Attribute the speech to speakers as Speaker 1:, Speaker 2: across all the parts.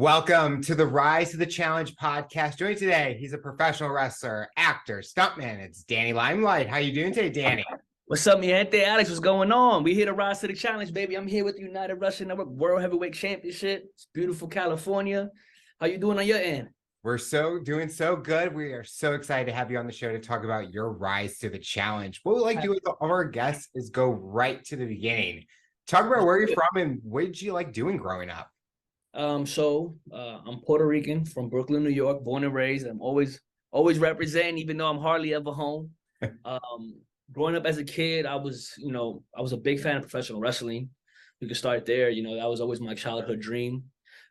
Speaker 1: Welcome to the Rise to the Challenge podcast. Joining today, he's a professional wrestler, actor, stuntman. It's Danny Limelight. How you doing today, Danny?
Speaker 2: What's up, mi gente? Alex, what's going on? We here to Rise to the Challenge, baby. I'm here with the United Wrestling Network World Heavyweight Championship. It's beautiful California. How you doing on your end?
Speaker 1: We're doing so good. We are so excited to have you on the show to talk about your rise to the challenge. What we like to do with all our guests is go right to the beginning. Talk about where you're from and what did you like doing growing up?
Speaker 2: I'm Puerto Rican from Brooklyn, New York, born and raised. I'm always representing, even though I'm hardly ever home. Growing up as a kid, I was a big fan of professional wrestling. We could start there. That was always my childhood dream.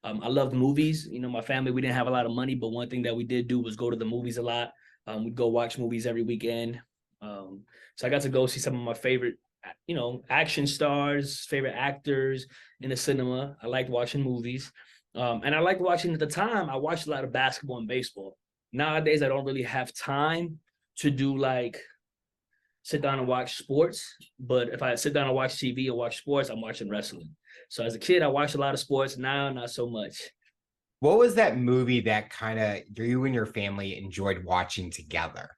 Speaker 2: I loved movies. My family, we didn't have a lot of money, but one thing that we did do was go to the movies a lot. We'd go watch movies every weekend. So I got to go see some of my favorite, action stars, favorite actors in the cinema. I liked watching movies. And I liked watching, at the time, I watched a lot of basketball and baseball. Nowadays, I don't really have time to do sit down and watch sports. But if I sit down and watch TV and watch sports, I'm watching wrestling. So as a kid, I watched a lot of sports. Now, not so much.
Speaker 1: What was that movie that kind of you and your family enjoyed watching together?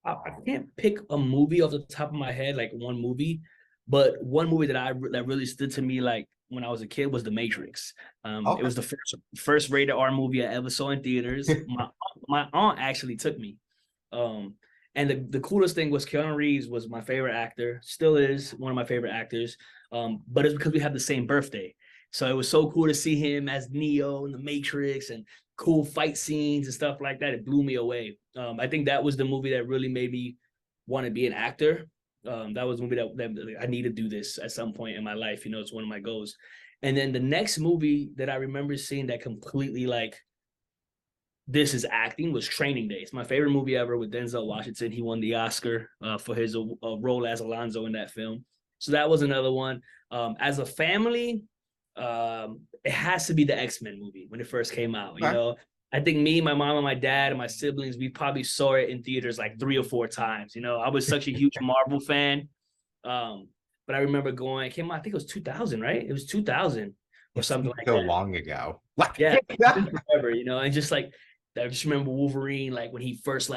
Speaker 2: I can't pick a movie off the top of my head, like one movie, but one movie that really stood to me, like when I was a kid, was The Matrix. It was the first rated R movie I ever saw in theaters. My aunt actually took me. And the coolest thing was Keanu Reeves was my favorite actor, still is one of my favorite actors. But it's because we have the same birthday. So it was so cool to see him as Neo in The Matrix and cool fight scenes and stuff like that. It blew me away. I think that was the movie that really made me want to be an actor. That was a movie that I need to do this at some point in my life. It's one of my goals. And then the next movie that I remember seeing that completely this is acting was Training Day. It's my favorite movie ever with Denzel Washington. He won the Oscar for his role as Alonzo in that film. So that was another one. As a family, it has to be the X-Men movie when it first came out. I think me, my mom, and my dad and my siblings, we probably saw it in theaters like 3 or 4 times. I was such a huge Marvel fan. But I remember going, it came out, I think it was 2000, right? It was 2000 or something like that.
Speaker 1: So long ago.
Speaker 2: Yeah, forever, and just I just remember Wolverine, when he first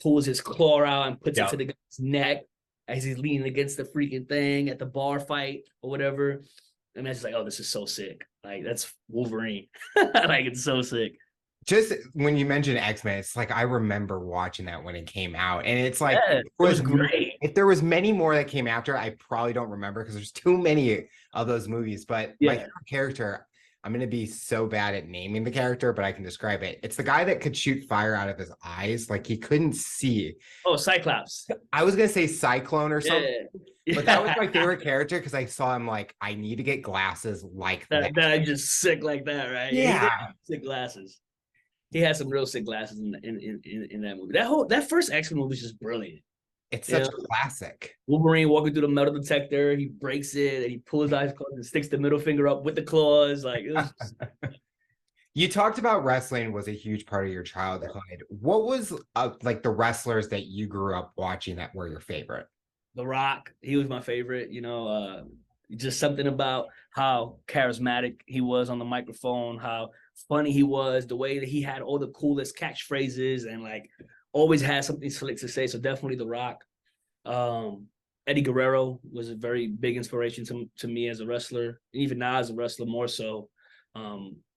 Speaker 2: pulls his claw out and puts it to the guy's neck as he's leaning against the freaking thing at the bar fight or whatever. And I was just oh, this is so sick. That's Wolverine. It's so sick.
Speaker 1: Just when you mentioned X-Men, it's I remember watching that when it came out. And it's
Speaker 2: it was great.
Speaker 1: If there was many more that came after, I probably don't remember because there's too many of those movies. But my favorite character, I'm going to be so bad at naming the character, but I can describe it. It's the guy that could shoot fire out of his eyes. He couldn't see.
Speaker 2: Oh, Cyclops.
Speaker 1: I was going to say Cyclone or something. Yeah. But that was my favorite character because I saw him I need to get glasses like that.
Speaker 2: That I'm just sick like that, right?
Speaker 1: Yeah.
Speaker 2: Sick glasses. He had some real sick glasses in that movie. That first X-Men movie is just brilliant.
Speaker 1: It's such a classic.
Speaker 2: Wolverine walking through the metal detector, he breaks it and he pulls out his claws and sticks the middle finger up with the claws. It was just...
Speaker 1: You talked about wrestling was a huge part of your childhood. What was the wrestlers that you grew up watching that were your favorite?
Speaker 2: The Rock, he was my favorite. Just something about how charismatic he was on the microphone, how funny he was, the way that he had all the coolest catchphrases and always had something slick to say. So definitely The Rock. Eddie Guerrero was a very big inspiration to me as a wrestler, even now as a wrestler more so.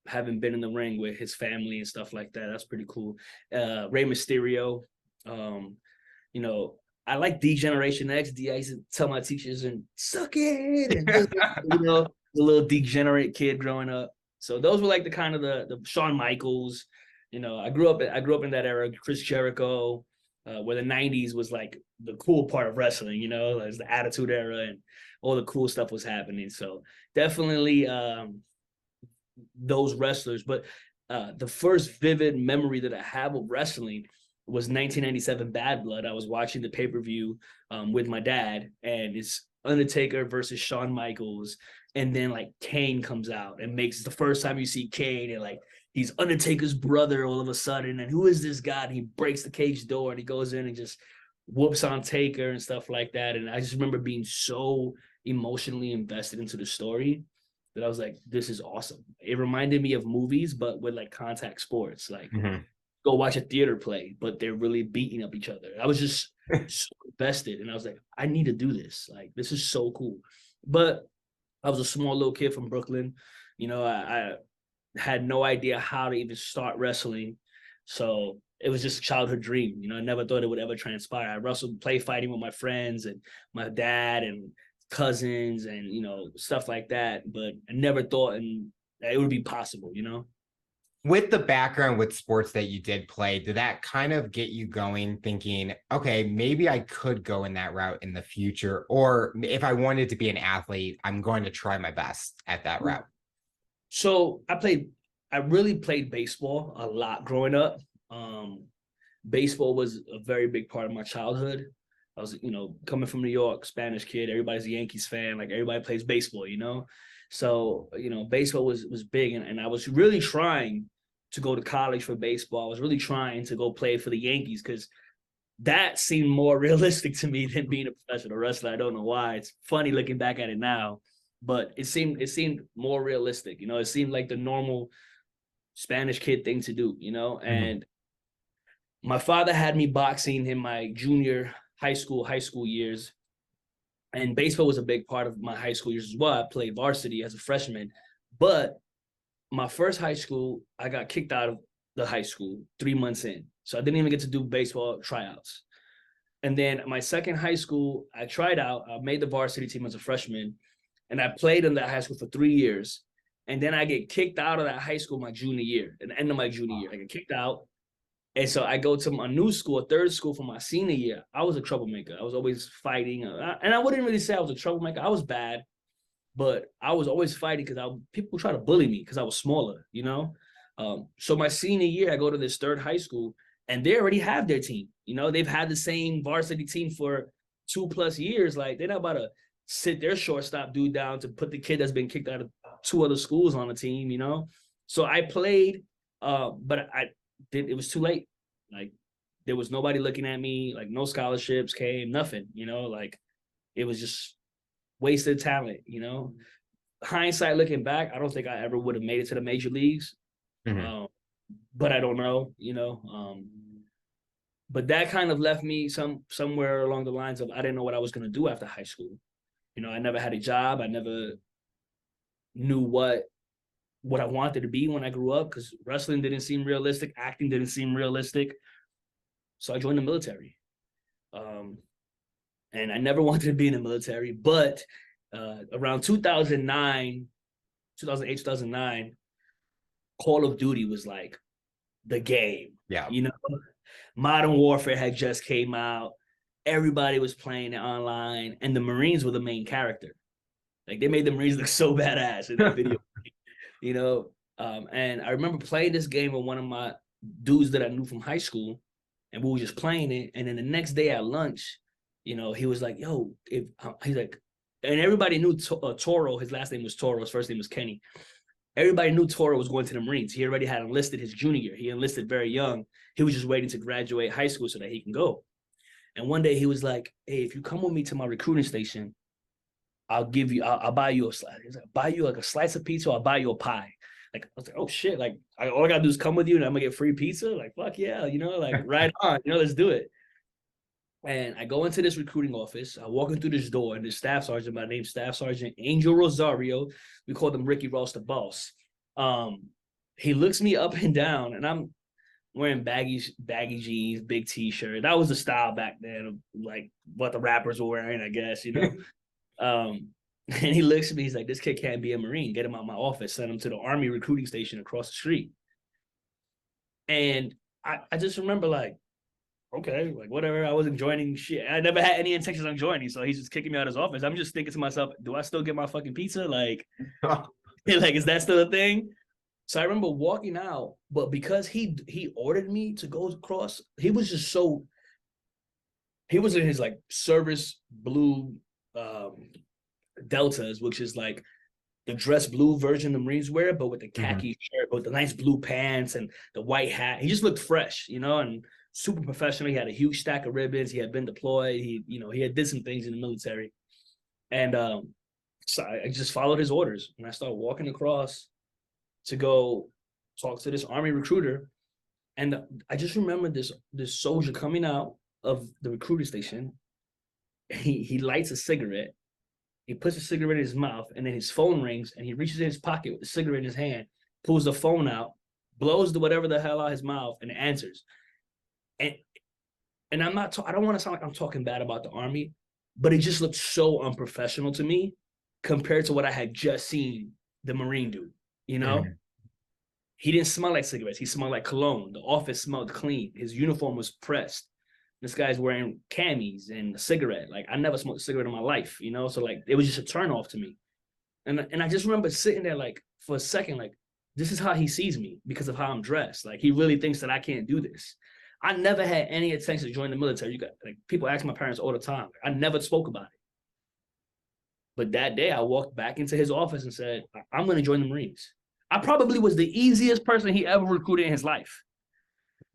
Speaker 2: Having been in the ring with his family and stuff like that, that's pretty cool. Rey Mysterio. I like D-Generation X. I used to tell my teachers and suck it. And, the little degenerate kid growing up. So those were the kind of the Shawn Michaels. I grew up in that era. Chris Jericho, where the 90s was the cool part of wrestling. It was the Attitude Era and all the cool stuff was happening. So definitely those wrestlers. But the first vivid memory that I have of wrestling was 1997 Bad Blood. I was watching the pay-per-view with my dad, and it's Undertaker versus Shawn Michaels. And then Kane comes out and makes the first time you see Kane and he's Undertaker's brother all of a sudden. And who is this guy? And he breaks the cage door and he goes in and just whoops on Taker and stuff like that. And I just remember being so emotionally invested into the story. that I was like, this is awesome. It reminded me of movies, but with like contact sports. Like, go watch a theater play, but they're really beating up each other. I was just so invested, and I was like, I need to do this. Like, this is so cool. But I was a small little kid from Brooklyn. You know, I had no idea how to even start wrestling. So it was just a childhood dream. You know, I never thought it would ever transpire. I wrestled, play fighting with my friends and my dad and cousins and, you know, stuff like that. But I never thought that it would be possible, you know?
Speaker 1: With the background with sports that you did play, did that kind of get you going thinking, okay, maybe I could go in that route in the future? Or if I wanted to be an athlete, I'm going to try my best at that route.
Speaker 2: So I really played baseball a lot growing up. Baseball was a very big part of my childhood. I was, you know, coming from New York, Spanish kid, everybody's a Yankees fan, like everybody plays baseball, you know? So, you know, baseball was big, and I was really trying to go to college for baseball. I was really trying to go play for the Yankees because that seemed more realistic to me than being a professional wrestler. I don't know why. It's funny looking back at it now, but it seemed more realistic. You know, it seemed like the normal Spanish kid thing to do, you know? And my father had me boxing in my junior high school years. And baseball was a big part of my high school years as well. I played varsity as a freshman. But my first high school, I got kicked out of the high school 3 months in. So I didn't even get to do baseball tryouts. And then my second high school, I tried out. I made the varsity team as a freshman. And I played in that high school for 3 years. And then I get kicked out of that high school my junior year, at the end of my junior year. I get kicked out. And so I go to a new school, a third school for my senior year. I was a troublemaker. I was always fighting. And I wouldn't really say I was a troublemaker. I was bad, but I was always fighting because people try to bully me because I was smaller, you know? So my senior year, I go to this third high school, and they already have their team. You know, they've had the same varsity team for 2+ years. Like, they're not about to sit their shortstop dude down to put the kid that's been kicked out of 2 other schools on the team, you know? So I played, but it was too late. Like, there was nobody looking at me, like no scholarships came, nothing, you know, like it was just wasted talent, you know. Hindsight looking back, I don't think I ever would have made it to the major leagues. But I don't know, you know. But that kind of left me somewhere along the lines of I didn't know what I was going to do after high school. You know, I never had a job. I never knew what I wanted to be when I grew up because wrestling didn't seem realistic. Acting didn't seem realistic. So I joined the military. And I never wanted to be in the military, but around 2008, 2009, Call of Duty was like the game.
Speaker 1: Yeah.
Speaker 2: You know, Modern Warfare had just came out. Everybody was playing it online, and the Marines were the main character. Like, they made the Marines look so badass in that video. You know, and I remember playing this game with one of my dudes that I knew from high school, and we were just playing it. And then the next day at lunch, you know, he was like, yo, he's like, and everybody knew Toro, his last name was Toro, his first name was Kenny. Everybody knew Toro was going to the Marines. He already had enlisted his junior year. He enlisted very young. He was just waiting to graduate high school so that he can go. And one day he was like, hey, if you come with me to my recruiting station, I'll buy you a slice. He's like, buy you like a slice of pizza, or I'll buy you a pie. Like, I was like, oh shit, like all I gotta do is come with you and I'm gonna get free pizza. Like, fuck yeah, you know, like right on, you know, let's do it. And I go into this recruiting office. I walk in through this door, and this staff sergeant, by name Staff Sergeant Angel Rosario, we called him Ricky Ross the boss. He looks me up and down, and I'm wearing baggy jeans, big t-shirt. That was the style back then, like what the rappers were wearing, I guess, you know. And he looks at me, he's like, this kid can't be a Marine. Get him out of my office, send him to the Army recruiting station across the street. And I just remember, like, okay, like whatever. I wasn't joining shit. I never had any intentions on joining. So he's just kicking me out of his office. I'm just thinking to myself, do I still get my fucking pizza? Like, like, is that still a thing? So I remember walking out, but because he ordered me to go across, he was in his like service blue Deltas, which is like the dress blue version the Marines wear, but with the khaki shirt, with the nice blue pants and the white hat. He just looked fresh, you know, and super professional. He had a huge stack of ribbons. He had been deployed. He had did some things in the military. And So I just followed his orders, and I started walking across to go talk to this Army recruiter. And I just remember this soldier coming out of the recruiter station. He lights a cigarette. He puts a cigarette in his mouth, and then his phone rings, and he reaches in his pocket with the cigarette in his hand, pulls the phone out, blows the whatever the hell out his mouth, and answers. And I'm not. I don't want to sound like I'm talking bad about the Army, but it just looked so unprofessional to me compared to what I had just seen the Marine do. You know, he didn't smell like cigarettes. He smelled like cologne. The office smelled clean. His uniform was pressed. This guy's wearing camis and a cigarette. Like, I never smoked a cigarette in my life, you know? So, like, it was just a turn off to me. And I just remember sitting there, like, for a second, like, this is how he sees me because of how I'm dressed. Like, he really thinks that I can't do this. I never had any intention to join the military. Like, people ask my parents all the time. I never spoke about it. But that day, I walked back into his office and said, I'm going to join the Marines. I probably was the easiest person he ever recruited in his life,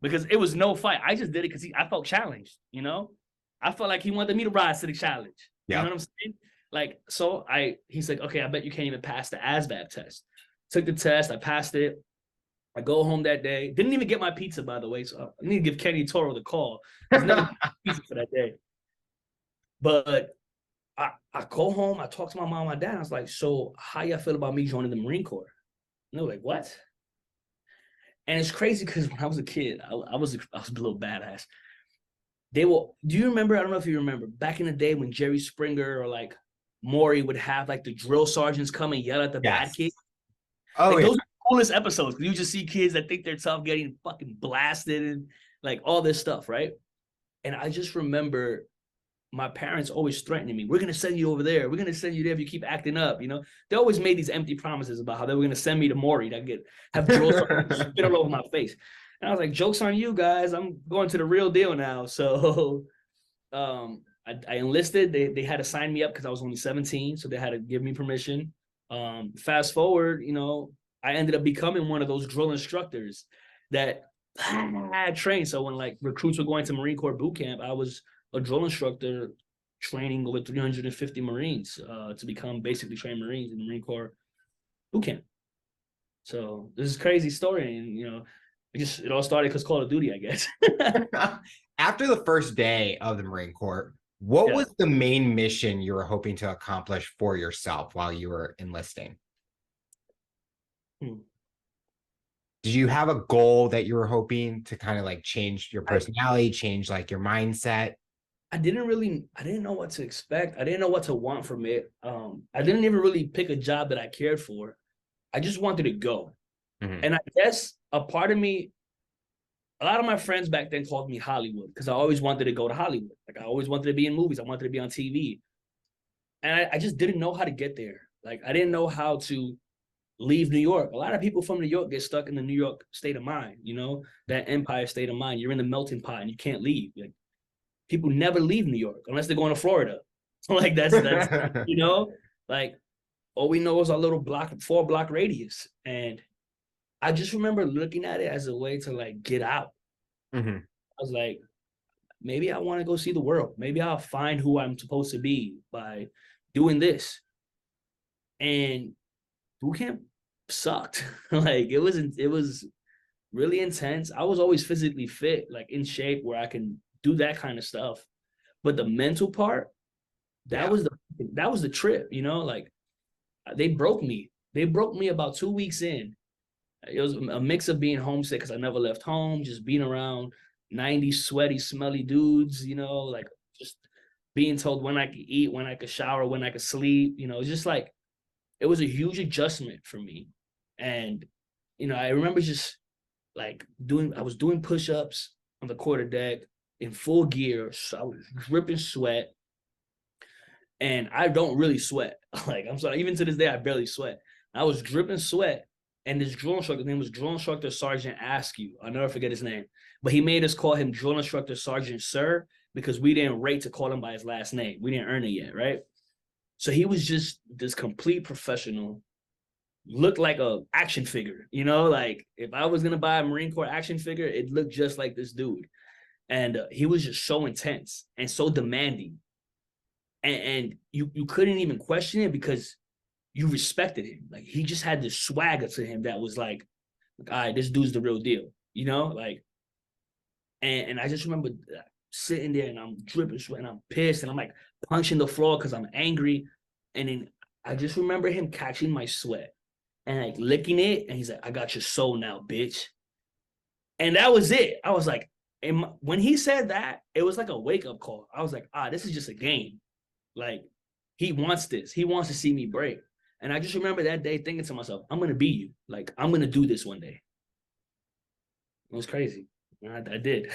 Speaker 2: because it was no fight. I just did it because I felt challenged, you know? I felt like he wanted me to rise to the challenge. You know what I'm saying? Like, so he's like, okay, I bet you can't even pass the ASVAB test. Took the test, I passed it. I go home that day. Didn't even get my pizza, by the way. So I need to give Kenny Toro the call. He's never pizza for that day. But I go home, I talk to my mom and my dad. I was like, so how y'all feel about me joining the Marine Corps? And they were like, what? And it's crazy because when I was a kid, I was a little badass. Do you remember? I don't know if you remember back in the day when Jerry Springer or like Maury would have like the drill sergeants come and yell at the bad kids.
Speaker 1: Oh,
Speaker 2: like, those are the coolest episodes, because you just see kids that think they're tough getting fucking blasted and like all this stuff, right? And I just remember my parents always threatening me. We're going to send you over there. We're going to send you there if you keep acting up, you know? They always made these empty promises about how they were going to send me to Maury to have drill sergeants spit all over my face. And I was like, joke's on you guys. I'm going to the real deal now. So I enlisted. They had to sign me up because I was only 17. So they had to give me permission. Fast forward, you know, I ended up becoming one of those drill instructors that trained. So when like recruits were going to Marine Corps boot camp, I was a drill instructor training over 350 Marines to become basically trained Marines in the Marine Corps boot camp. So this is a crazy story. And, you know, it all started because Call of Duty, I guess.
Speaker 1: After the first day of the Marine Corps, what was the main mission you were hoping to accomplish for yourself while you were enlisting? Did you have a goal that you were hoping to kind of like change your personality, change like your mindset?
Speaker 2: I didn't know what to expect. I didn't know what to want from it. I didn't even really pick a job that I cared for. I just wanted to go. And I guess a part of me, a lot of my friends back then called me Hollywood because I always wanted to go to Hollywood. Like, I always wanted to be in movies. I wanted to be on TV. And I just didn't know how to get there. Like, I didn't know how to leave New York. A lot of people from New York get stuck in the New York state of mind, you know, that empire state of mind. You're in the melting pot and you can't leave. Like, people never leave New York unless they're going to Florida. Like, that's you know, like, all we know is our little 4-block radius. And I just remember looking at it as a way to like get out. I was like, maybe I want to go see the world. Maybe I'll find who I'm supposed to be by doing this. And boot camp sucked. Like, it was really intense. I was always physically fit, like in shape where I can do that kind of stuff. But the mental part, that was the trip, you know, like they broke me. They broke me about 2 weeks in. It was a mix of being homesick because I never left home, just being around 90 sweaty, smelly dudes, you know, like just being told when I could eat, when I could shower, when I could sleep, you know, just like, it was a huge adjustment for me. And, you know, I remember just like I was doing push-ups on the quarterdeck in full gear. So I was dripping sweat. And I don't really sweat. Like, I'm sorry, even to this day, I barely sweat. I was dripping sweat. And this drill instructor, his name was Drill Instructor Sergeant Askew. I'll never forget his name. But he made us call him Drill Instructor Sergeant Sir because we didn't rate to call him by his last name. We didn't earn it yet, right? So he was just this complete professional, looked like a action figure, you know? Like, if I was going to buy a Marine Corps action figure, it looked just like this dude. And he was just so intense and so demanding. and you couldn't even question it because you respected him. Like he just had this swagger to him that was like all right, this dude's the real deal, you know? Like, and I just remember sitting there and I'm dripping sweat and I'm pissed and I'm like punching the floor because I'm angry. And then I just remember him catching my sweat and like licking it. And he's like, I got your soul now, bitch. And that was it. I was like, when he said that, it was like a wake up call. I was like, this is just a game. Like, he wants this. He wants to see me break. And I just remember that day thinking to myself, I'm going to be you. Like, I'm going to do this one day. It was crazy. I did.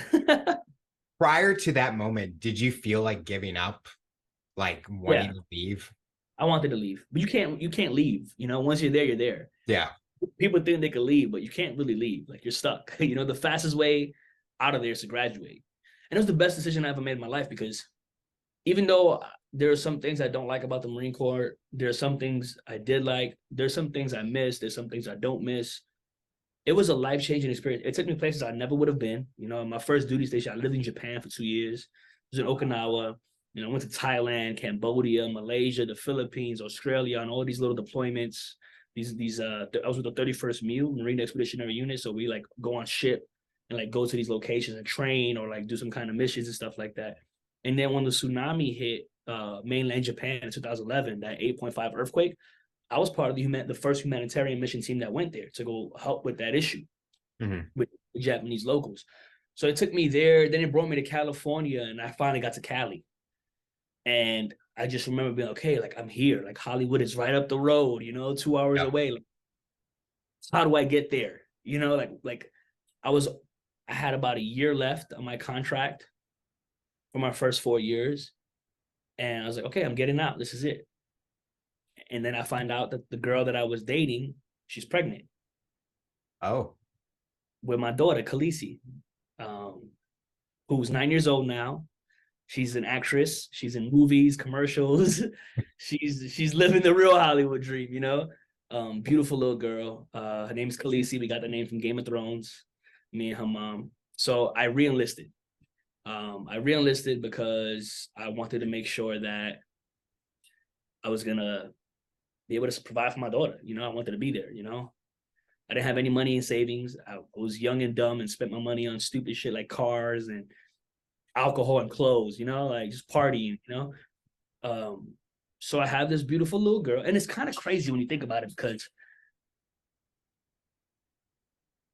Speaker 1: Prior to that moment, did you feel like giving up, like wanting to leave?
Speaker 2: I wanted to leave, but you can't leave. You know, once you're there, you're there.
Speaker 1: Yeah.
Speaker 2: People think they can leave, but you can't really leave. Like you're stuck. You know, the fastest way out of there is to graduate. And it was the best decision I ever made in my life because even though there are some things I don't like about the Marine Corps, there are some things I did like, there's some things I miss, there's some things I don't miss. It was a life-changing experience. It took me places I never would have been. You know, my first duty station, I lived in Japan for 2 years. I was in Okinawa. You know, I went to Thailand, Cambodia, Malaysia, the Philippines, Australia, on all these little deployments. I was with the 31st MEU, Marine Expeditionary Unit. So we like go on ship and like go to these locations and train or like do some kind of missions and stuff like that. And then when the tsunami hit mainland Japan in 2011, that 8.5 earthquake, I was part of the first humanitarian mission team that went there to go help with that issue with the Japanese locals. So it took me there. Then it brought me to California, and I finally got to Cali. And I just remember being okay, like I'm here. Like Hollywood is right up the road, you know, 2 hours away. Like, how do I get there? You know, like I had about a year left on my contract for my first 4 years, and I was like, okay, I'm getting out. This is it. And then I find out that the girl that I was dating, she's pregnant.
Speaker 1: Oh.
Speaker 2: With my daughter, Khaleesi, who's 9 years old now. She's an actress. She's in movies, commercials. she's living the real Hollywood dream, you know? Beautiful little girl. Her name's Khaleesi. We got the name from Game of Thrones, me and her mom. So I re-enlisted. I re-enlisted because I wanted to make sure that I was going to be able to provide for my daughter. You know, I wanted to be there, you know? I didn't have any money in savings. I was young and dumb and spent my money on stupid shit like cars and alcohol and clothes, you know, like just partying, you know? So I have this beautiful little girl. And it's kind of crazy when you think about it because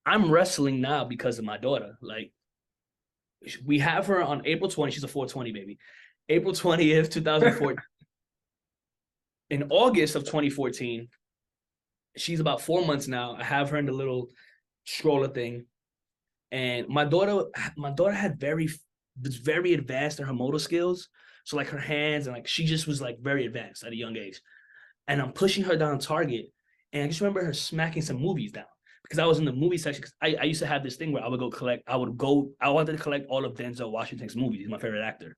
Speaker 2: I'm wrestling now because of my daughter. Like, we have her on April 20th. She's a 420 baby. April 20th, 2014. In August of 2014, she's about 4 months now. I have her in the little stroller thing. And my daughter was very advanced in her motor skills. So like her hands and like she just was like very advanced at a young age. And I'm pushing her down Target. And I just remember her smacking some movies down because I was in the movie section. I used to have this thing where I wanted to collect all of Denzel Washington's movies. He's my favorite actor.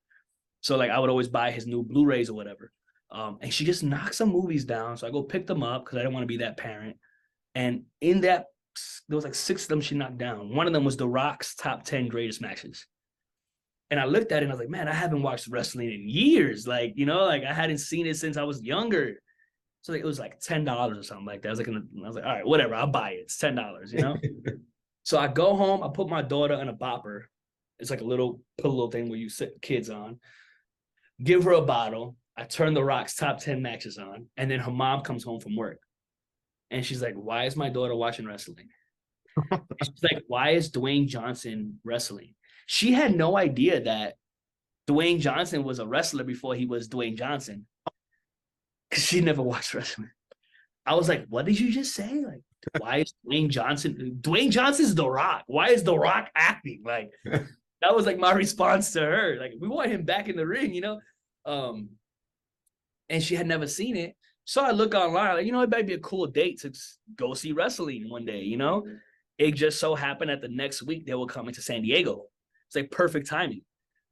Speaker 2: So like I would always buy his new Blu-rays or whatever. And she just knocked some movies down. So I go pick them up because I didn't want to be that parent. And in that, there was like 6 of them she knocked down. One of them was The Rock's top 10 greatest matches. And I looked at it and I was like, man, I haven't watched wrestling in years. Like, you know, like I hadn't seen it since I was younger. So like, it was like $10 or something like that. I was like, all right, whatever, I'll buy it. It's $10, you know? So I go home, I put my daughter in a bopper. It's like a little pillow thing where you sit kids on. Give her a bottle. I turn The Rock's top 10 matches on. And then her mom comes home from work. And she's like, why is my daughter watching wrestling? She's like, why is Dwayne Johnson wrestling? She had no idea that Dwayne Johnson was a wrestler before he was Dwayne Johnson. Because she never watched wrestling. I was like, what did you just say? Like, why is Dwayne Johnson? Dwayne Johnson's The Rock. Why is The Rock acting? Like, that was like my response to her. Like, we want him back in the ring, you know? And she had never seen it. So I look online, like, you know, it might be a cool date to go see wrestling one day, you know? It just so happened that the next week they were coming to San Diego. It's like perfect timing.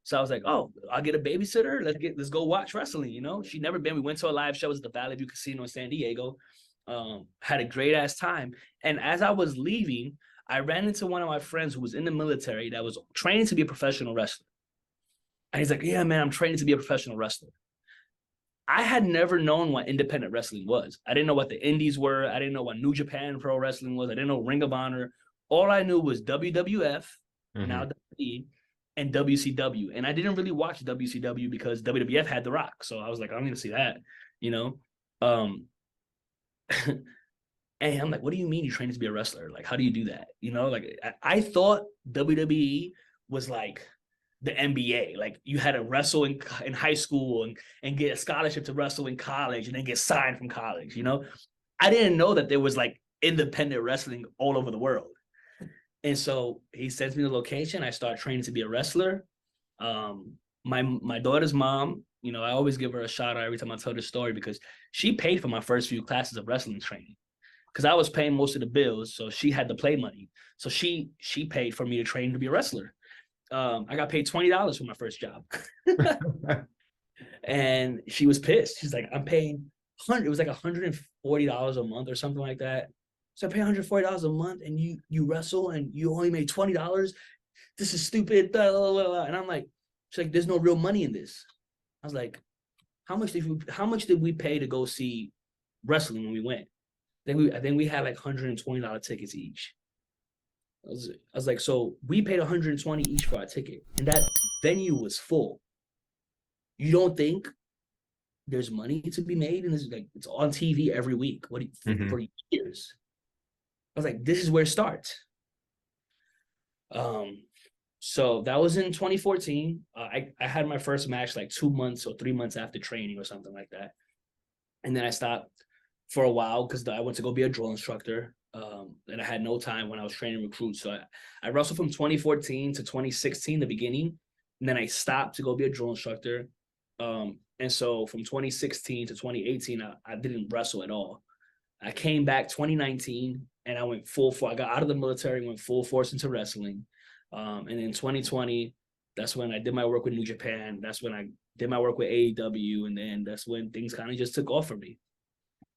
Speaker 2: So I was like, oh, I'll get a babysitter. Let's go watch wrestling, you know? She'd never been. We went to a live show. It was at the Valley View Casino in San Diego. Had a great ass time. And as I was leaving, I ran into one of my friends who was in the military that was training to be a professional wrestler. And he's like, yeah, man, I'm training to be a professional wrestler. I had never known what independent wrestling was. I didn't know what the indies were. I didn't know what New Japan Pro Wrestling was. I didn't know Ring of Honor. All I knew was WWF, now WWE, and WCW. And I didn't really watch WCW because WWF had The Rock. So I was like, I'm going to see that, you know? And I'm like, what do you mean you train to be a wrestler? Like, how do you do that? You know, like I thought WWE was like the NBA. Like you had to wrestle in high school and get a scholarship to wrestle in college and then get signed from college, you know? I didn't know that there was like independent wrestling all over the world. And so he sends me the location. I start training to be a wrestler. My daughter's mom, you know, I always give her a shout out every time I tell this story because she paid for my first few classes of wrestling training because I was paying most of the bills. So she had the play money. So she paid for me to train to be a wrestler. I got paid $20 for my first job. And she was pissed. She's like, I'm paying it was like $140 a month or something like that. So I pay $140 a month and you wrestle and you only made $20. This is stupid. Blah, blah, blah, blah. And I'm like, she's like, there's no real money in this. I was like, how much did we pay to go see wrestling when we went? I think we had like $120 tickets each. I was like, so we paid $120 each for our ticket, and that venue was full. You don't think there's money to be made? And it's on TV every week. For years? I was like, this is where it starts. So that was in 2014. I had my first match like 2 months or 3 months after training or something like that, and then I stopped for a while because I went to go be a drill instructor. And I had no time when I was training recruits. So I wrestled from 2014 to 2016, the beginning. And then I stopped to go be a drill instructor. And so from 2016 to 2018, I didn't wrestle at all. I came back 2019 and I went full force. I got out of the military, went full force into wrestling. And in 2020, that's when I did my work with New Japan. That's when I did my work with AEW. And then that's when things kind of just took off for me.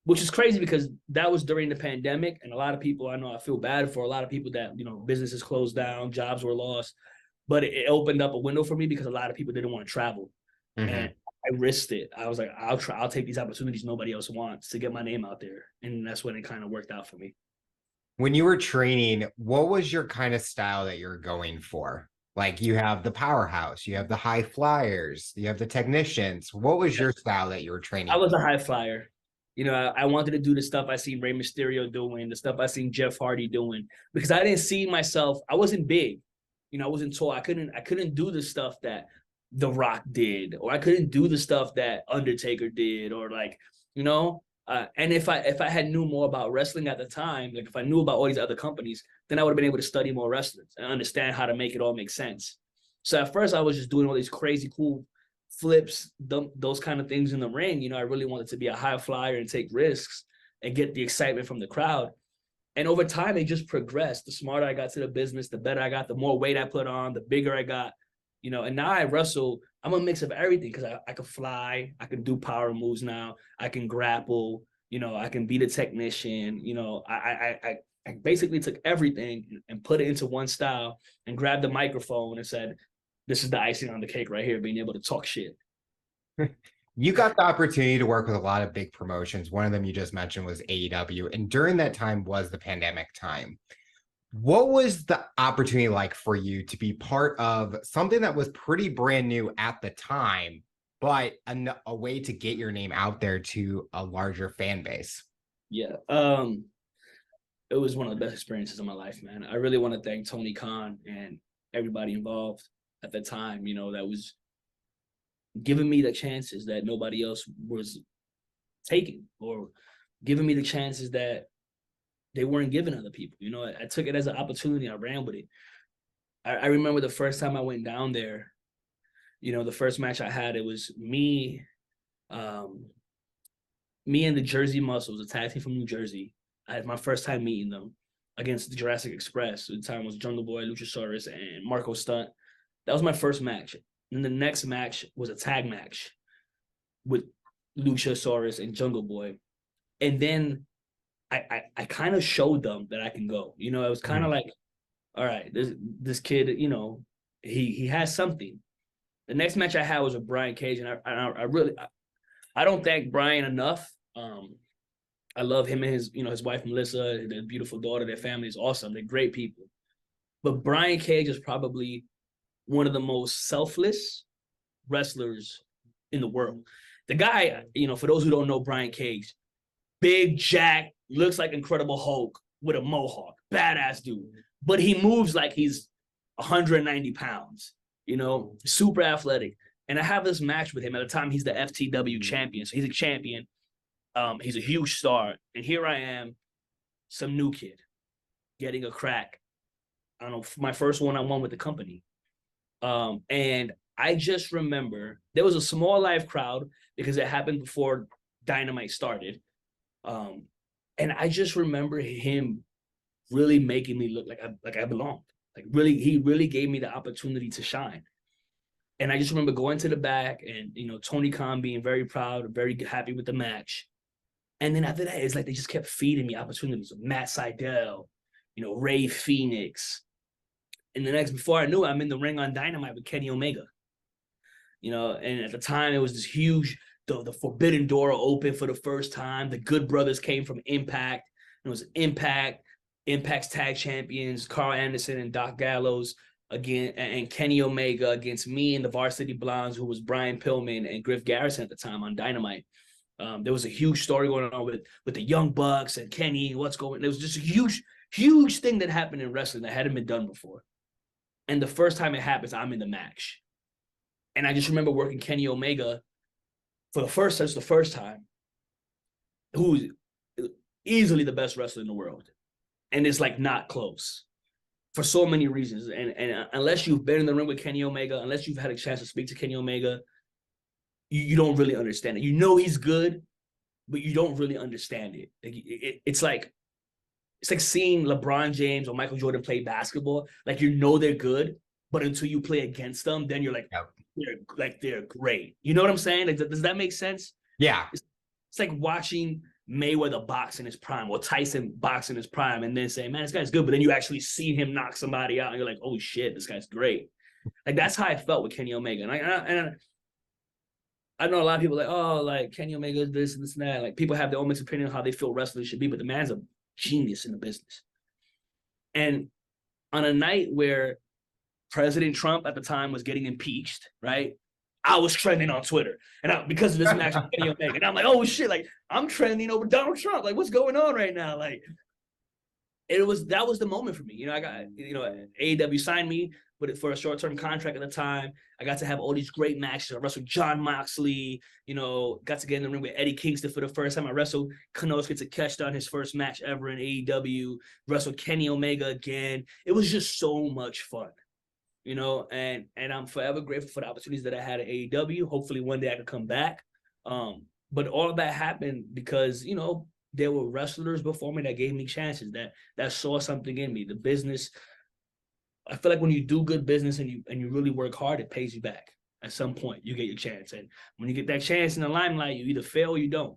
Speaker 2: Which is crazy because that was during the pandemic. And a lot of people, I feel bad for a lot of people that, you know, businesses closed down, jobs were lost. But it opened up a window for me because a lot of people didn't want to travel. And I risked it. I was like, I'll take these opportunities nobody else wants to get my name out there. And that's when it kind of worked out for me.
Speaker 1: When you were training, what was your kind of style that you're going for? Like you have the powerhouse, you have the high flyers, you have the technicians. What was your style that you were training?
Speaker 2: I was a high flyer. You know, I wanted to do the stuff I seen Rey Mysterio doing, the stuff I seen Jeff Hardy doing, because I didn't see myself. I wasn't big, you know. I wasn't tall. I couldn't do the stuff that The Rock did, or I couldn't do the stuff that Undertaker did, or like, you know. And if I had knew more about wrestling at the time, like if I knew about all these other companies, then I would have been able to study more wrestlers and understand how to make it all make sense. So at first, I was just doing all these crazy cool flips, those kind of things in the ring. You know, I really wanted to be a high flyer and take risks and get the excitement from the crowd. And over time, it just progressed. The smarter I got to the business, the better I got, the more weight I put on, the bigger I got, you know. And now I wrestle, I'm a mix of everything because I can fly, I can do power moves now, I can grapple, you know, I can be the technician, you know. I basically took everything and put it into one style and grabbed the microphone and said, this is the icing on the cake right here, being able to talk shit.
Speaker 1: You got the opportunity to work with a lot of big promotions. One of them you just mentioned was AEW. And during that time was the pandemic time. What was the opportunity like for you to be part of something that was pretty brand new at the time, but a way to get your name out there to a larger fan base?
Speaker 2: Yeah. It was one of the best experiences of my life, man. I really want to thank Tony Khan and everybody involved at the time, you know, that was giving me the chances that nobody else was taking, or giving me the chances that they weren't giving other people. You know, I took it as an opportunity. I ran with it. I remember the first time I went down there, you know, the first match I had, it was me and the Jersey Muscles, a tag team from New Jersey. I had my first time meeting them against the Jurassic Express. At the time was Jungle Boy, Luchasaurus, and Marco Stunt. That was my first match. And the next match was a tag match with Luchasaurus and Jungle Boy. And then I kind of showed them that I can go. You know, it was kind of like, all right, this kid, you know, he has something. The next match I had was with Brian Cage, and I really I don't thank Brian enough. I love him and his wife Melissa, their beautiful daughter. Their family is awesome. They're great people. But Brian Cage is probably one of the most selfless wrestlers in the world. The guy, for those who don't know Brian Cage, big Jack, looks like Incredible Hulk with a mohawk, badass dude. But he moves like he's 190 pounds, super athletic. And I have this match with him. At the time, he's the FTW champion. So he's a champion. He's a huge star. And here I am, some new kid, getting a crack. I don't know, my first one-on-one with the company. And I just remember there was a small live crowd because it happened before Dynamite started. And I just remember him really making me look like I belonged. He really gave me the opportunity to shine. And I just remember going to the back and, Tony Khan being very proud, very happy with the match. And then after that, it's like they just kept feeding me opportunities. Matt Sydal, Ray Phoenix. And before I knew it, I'm in the ring on Dynamite with Kenny Omega. And at the time, it was this huge, the Forbidden Door open for the first time. The Good Brothers came from Impact. It was Impact's tag champions, Carl Anderson and Doc Gallows, again, and Kenny Omega against me and the Varsity Blondes, who was Brian Pillman and Griff Garrison at the time on Dynamite. There was a huge story going on with the Young Bucks and Kenny. There was just a huge thing that happened in wrestling that hadn't been done before. And the first time it happens, I'm in the match. And I just remember working Kenny Omega for the first time, who's easily the best wrestler in the world. And it's like not close for so many reasons. And unless you've been in the ring with Kenny Omega, unless you've had a chance to speak to Kenny Omega, you don't really understand it. He's good, but you don't really understand it. It's like seeing LeBron James or Michael Jordan play basketball. Like, they're good, but until you play against them, then you're like, yep, they're great. You know what I'm saying? Like, does that make sense?
Speaker 1: Yeah.
Speaker 2: It's like watching Mayweather box in his prime or Tyson box in his prime and then saying, man, this guy's good. But then you actually see him knock somebody out and you're like, oh shit, this guy's great. Like, that's how I felt with Kenny Omega. And I know a lot of people like Kenny Omega is this and this and that. Like, people have their own mixed opinion on how they feel wrestling should be, but the man's a genius in the business. And on a night where President Trump at the time was getting impeached, right? I was trending on Twitter, and because of this match with Kenny Omega, and I'm like, oh shit, like I'm trending over Donald Trump. Like, what's going on right now? Like, that was the moment for me. I got AEW signed me, but for a short-term contract at the time. I got to have all these great matches. I wrestled John Moxley. Got to get in the ring with Eddie Kingston for the first time. I wrestled Konosuke Takeshita on his first match ever in AEW. Wrestled Kenny Omega again. It was just so much fun. And I'm forever grateful for the opportunities that I had at AEW. Hopefully one day I could come back. But all of that happened because, there were wrestlers before me that gave me chances, that saw something in me. The business, I feel like when you do good business and you really work hard, it pays you back. At some point, you get your chance. And when you get that chance in the limelight, you either fail or you don't,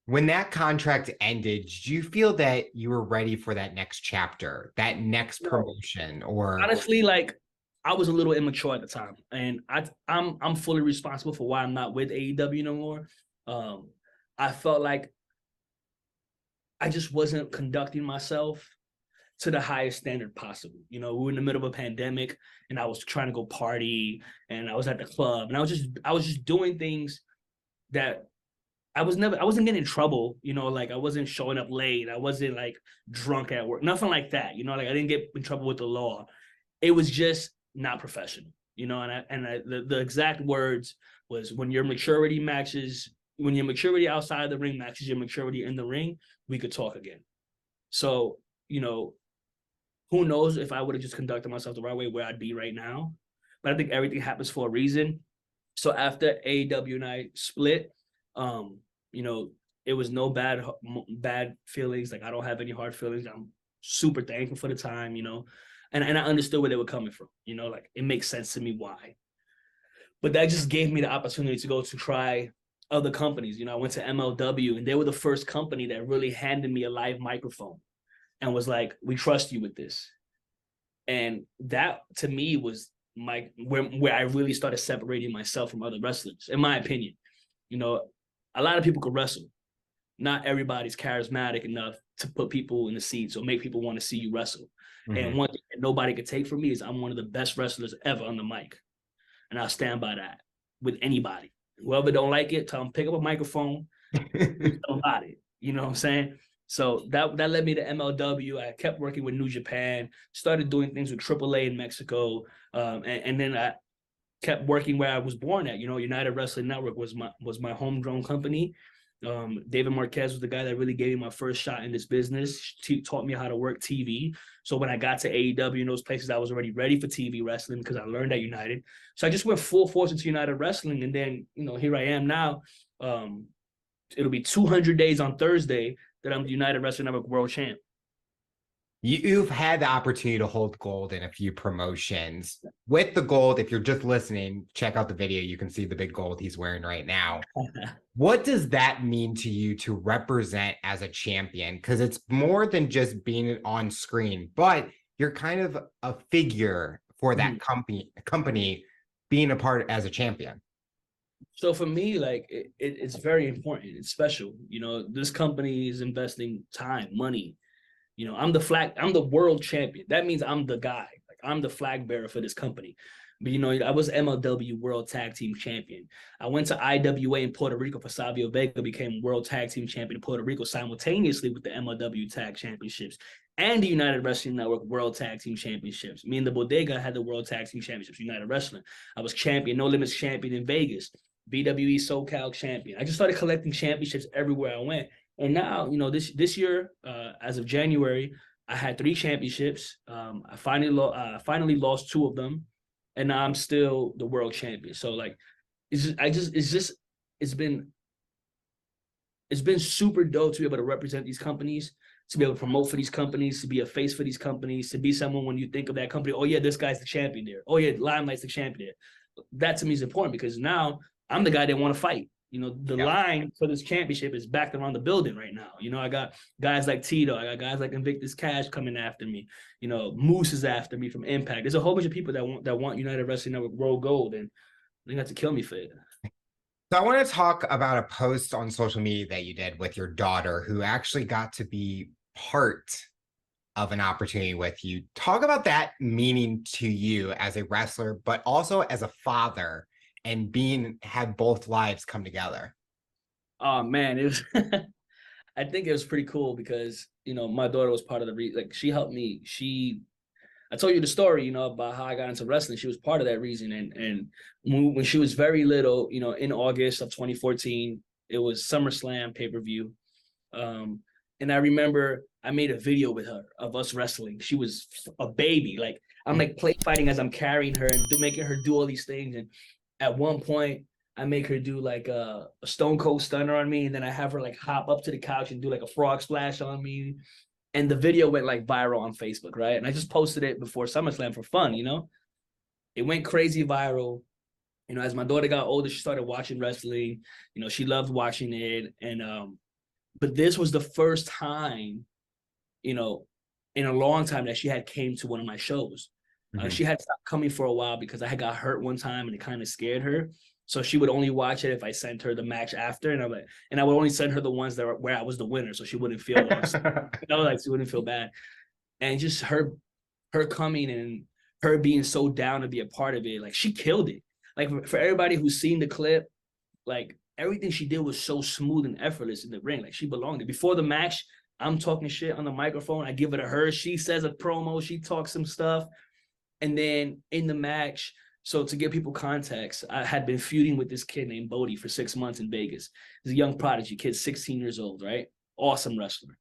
Speaker 1: When that contract ended, did you feel that you were ready for that next chapter, that next promotion? Or
Speaker 2: honestly, like, I was a little immature at the time, and I'm fully responsible for why I'm not with AEW no more. I felt like I just wasn't conducting myself to the highest standard possible. We were in the middle of a pandemic, and I was trying to go party, and I was at the club, and I was just doing things that I wasn't getting in trouble, like I wasn't showing up late. I wasn't like drunk at work, nothing like that. Like I didn't get in trouble with the law. It was just not professional, the exact words was, when your maturity outside of the ring matches your maturity in the ring, we could talk again. So, who knows if I would have just conducted myself the right way, where I'd be right now. But I think everything happens for a reason. So after AEW and I split, it was no bad feelings. Like, I don't have any hard feelings. I'm super thankful for the time, and I understood where they were coming from, like, it makes sense to me why. But that just gave me the opportunity to go to try other companies. I went to MLW, and they were the first company that really handed me a live microphone and was like, we trust you with this. And that to me was where I really started separating myself from other wrestlers, in my opinion. You know, a lot of people could wrestle. Not everybody's charismatic enough to put people in the seats or make people want to see you wrestle. And one thing that nobody could take from me is I'm one of the best wrestlers ever on the mic. And I'll stand by that with anybody. Whoever don't like it, tell them pick up a microphone, do about it. You know what I'm saying? So that led me to MLW. I kept working with New Japan, started doing things with AAA in Mexico. And then I kept working where I was born at. You know, United Wrestling Network was my homegrown company. David Marquez was the guy that really gave me my first shot in this business. He taught me how to work TV. So when I got to AEW and those places, I was already ready for TV wrestling because I learned at United. So I just went full force into United Wrestling. And then, you know, here I am now. It'll be 200 days on Thursday that I'm the United Wrestling Network World Champ.
Speaker 1: You've had the opportunity to hold gold in a few promotions. With the gold, if you're just listening, check out the video. You can see the big gold he's wearing right now. What does that mean to you to represent as a champion? Because it's more than just being on screen, but you're kind of a figure for that company being a part as a champion.
Speaker 2: So for me, like it's very important. It's special. You know, this company is investing time, money. You know, I'm the world champion. That means I'm the guy. Like I'm the flag bearer for this company. But you know, I was MLW World Tag Team Champion. I went to IWA in Puerto Rico for Savio Vega, became World Tag Team Champion in Puerto Rico simultaneously with the MLW Tag Championships and the United Wrestling Network World Tag Team Championships. Me and the Bodega had the World Tag Team Championships, United Wrestling. I was champion, No Limits champion in Vegas, BWE SoCal champion. I just started collecting championships everywhere I went. And now, you know, this year, as of January, I had 3 championships. I finally lost 2 of them, and now I'm still the world champion. So like, it's been super dope to be able to represent these companies, to be able to promote for these companies, to be a face for these companies, to be someone when you think of that company, oh yeah, this guy's the champion there. Oh yeah, Limelight's the champion there. That to me is important because now I'm the guy they want to fight. You know, the line for this championship is back around the building right now. You know, I got guys like Tito. I got guys like Invictus Cash coming after me. You know, Moose is after me from Impact. There's a whole bunch of people that want United Wrestling Network World Gold, and they got to kill me for it.
Speaker 1: So I want to talk about a post on social media that you did with your daughter who actually got to be part of an opportunity with you. Talk about that meaning to you as a wrestler, but also as a father and had both lives come together.
Speaker 2: Oh man, it was I think it was pretty cool because, you know, my daughter was part of like she helped me. I told you the story, you know, about how I got into wrestling. She was part of that reason. And when she was very little, you know, in August of 2014, it was SummerSlam pay-per-view. And I remember I made a video with her of us wrestling. She was a baby. Like I'm like play fighting as I'm carrying her and making her do all these things. And at one point, I make her do like a Stone Cold Stunner on me, and then I have her like hop up to the couch and do like a frog splash on me. And the video went like viral on Facebook, right? And I just posted it before SummerSlam for fun, you know? It went crazy viral. You know, as my daughter got older, she started watching wrestling. You know, she loved watching it. And but this was the first time, you know, in a long time that she had came to one of my shows. She had stopped coming for a while because I had got hurt one time and it kind of scared her. So she would only watch it if I sent her the match after, and I would only send her the ones that were where I was the winner, so she wouldn't feel like she wouldn't feel bad. And just her coming and her being so down to be a part of it, like she killed it. Like for everybody who's seen the clip, like everything she did was so smooth and effortless in the ring. Like she belonged there. Before the match, I'm talking shit on the microphone. I give it to her. She says a promo. She talks some stuff. And then in the match, so to give people context, I had been feuding with this kid named Bodie for 6 months in Vegas. He's a young prodigy kid, 16 years old, right? Awesome wrestler.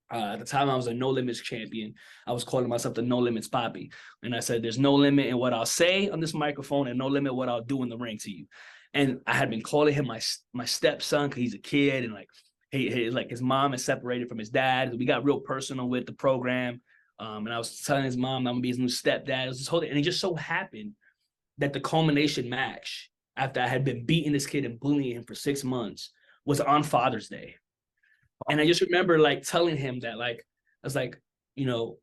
Speaker 2: At the time, I was a No Limits champion. I was calling myself the No Limits Poppy. And I said, there's no limit in what I'll say on this microphone and no limit what I'll do in the ring to you. And I had been calling him my stepson because he's a kid. And like, like his mom is separated from his dad. We got real personal with the program. And I was telling his mom I'm gonna be his new stepdad. It was this whole thing. And it just so happened that the culmination match, after I had been beating this kid and bullying him for 6 months, was on Father's Day. And I just remember like telling him that, like, I was like, you know,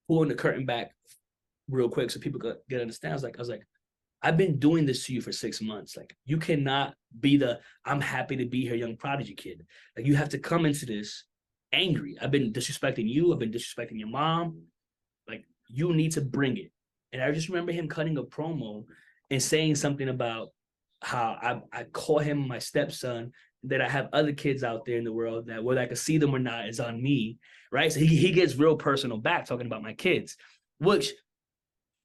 Speaker 2: pulling the curtain back real quick so people could get understand. I was like, I've been doing this to you for 6 months. Like, you cannot be the I'm happy to be here young prodigy kid. Like, you have to come into this angry. I've been disrespecting you. I've been disrespecting your mom. Like, you need to bring it. And I just remember him cutting a promo and saying something about how I call him my stepson, that I have other kids out there in the world that whether I can see them or not is on me, right? So he gets real personal back talking about my kids, which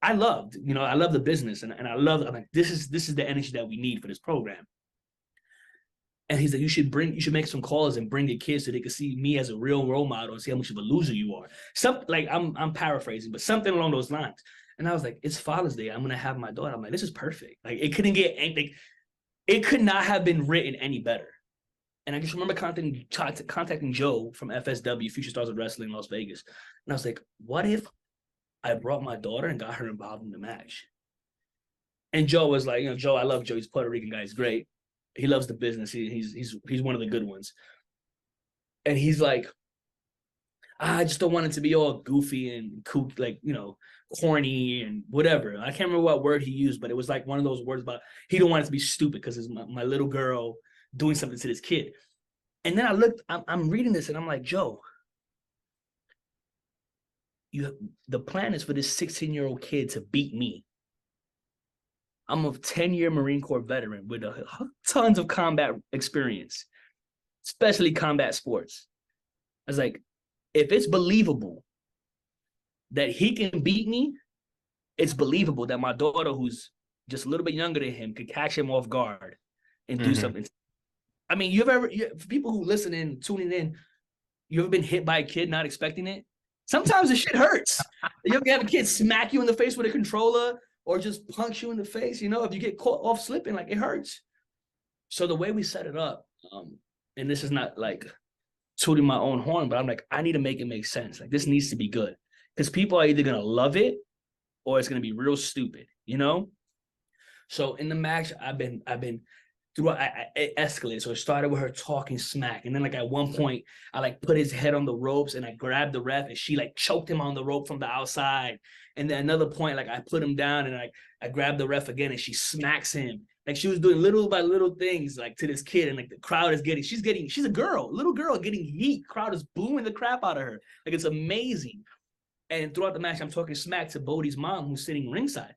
Speaker 2: I loved. You know, I love the business, and I love. I'm like, this is the energy that we need for this program. And he's like, you should make some calls and bring your kids so they can see me as a real role model and see how much of a loser you are. Something like I'm paraphrasing, but something along those lines. And I was like, it's Father's Day. I'm gonna have my daughter. I'm like, this is perfect. Like, it couldn't get anything. It could not have been written any better. And I just remember contacting Joe from FSW, Future Stars of Wrestling in Las Vegas. And I was like, what if I brought my daughter and got her involved in the match? And Joe was like, you know, Joe, I love Joe. He's a Puerto Rican guy. He's great. He loves the business. He's one of the good ones. And he's like, I just don't want it to be all goofy and kook, like, you know, corny and whatever. I can't remember what word he used, but it was like one of those words about he don't want it to be stupid because it's my little girl doing something to this kid. And then I'm reading this and I'm like, Joe, the plan is for this 16-year-old kid to beat me. I'm a 10-year Marine Corps veteran with tons of combat experience, especially combat sports. I was like, if it's believable that he can beat me, it's believable that my daughter, who's just a little bit younger than him, could catch him off guard and do something. I mean, for people who listen in, tuning in, you ever been hit by a kid not expecting it? Sometimes the shit hurts. You ever have a kid smack you in the face with a controller or just punch you in the face? You know, if you get caught off slipping, like, it hurts. So the way we set it up, and this is not like tooting my own horn, but I'm like, I need to make it make sense. Like, this needs to be good because people are either going to love it or it's going to be real stupid, you know? So in the match, I've been throughout, it escalated. So it started with her talking smack. And then, like, at one point, I like put his head on the ropes and I grabbed the ref and she like choked him on the rope from the outside. And then another point, like, I put him down and I grabbed the ref again and she smacks him. Like, she was doing little by little things, like, to this kid. And like, the crowd is she's a little girl getting heat. Crowd is booing the crap out of her. Like, it's amazing. And throughout the match, I'm talking smack to Bodie's mom, who's sitting ringside.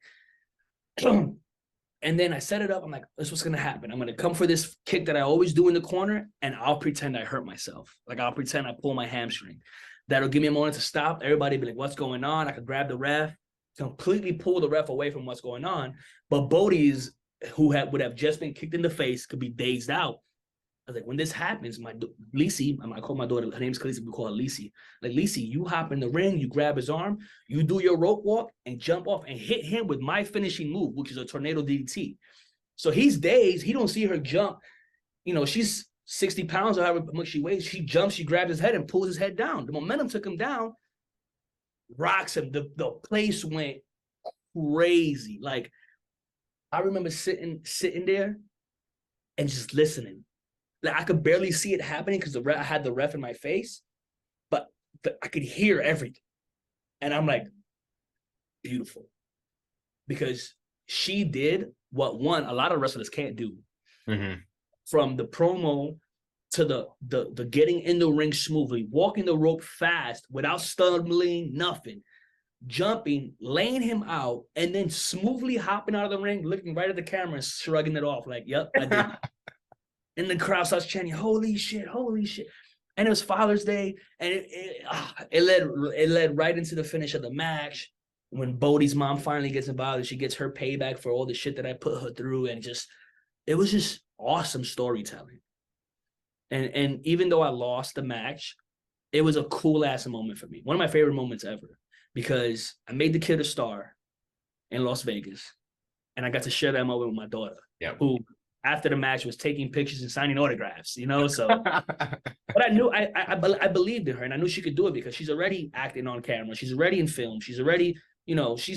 Speaker 2: And then I set it up. I'm like, this is what's going to happen. I'm going to come for this kick that I always do in the corner, and I'll pretend I hurt myself. Like, I'll pretend I pull my hamstring. That'll give me a moment to stop. Everybody be like, what's going on? I could grab the ref, completely pull the ref away from what's going on. But Bodie's, who would have just been kicked in the face, could be dazed out. I was like, when this happens, Lisi, I call my daughter, her name's Khaleesi, we call her Lisi. Like, Lisi, you hop in the ring, you grab his arm, you do your rope walk and jump off and hit him with my finishing move, which is a tornado DDT. So he's dazed. He don't see her jump. You know, she's 60 pounds or however much she weighs. She jumps, she grabs his head and pulls his head down. The momentum took him down, rocks him. The place went crazy. Like, I remember sitting there and just listening. Like, I could barely see it happening because I had the ref in my face, but I could hear everything. And I'm like, beautiful. Because she did what a lot of wrestlers can't do. From the promo to the getting in the ring smoothly, walking the rope fast without stumbling, nothing, jumping, laying him out, and then smoothly hopping out of the ring, looking right at the camera and shrugging it off like, yep, I did. And the crowd starts chanting, holy shit, holy shit. And it was Father's Day, and it led right into the finish of the match when Bodie's mom finally gets involved and she gets her payback for all the shit that I put her through. And it was just awesome storytelling. And even though I lost the match, it was a cool ass moment for me. One of my favorite moments ever, because I made the kid a star in Las Vegas, and I got to share that moment with my daughter, who after the match was taking pictures and signing autographs, you know? So, but I knew, I believed in her, and I knew she could do it because she's already acting on camera. She's already in film. She's already, you know, she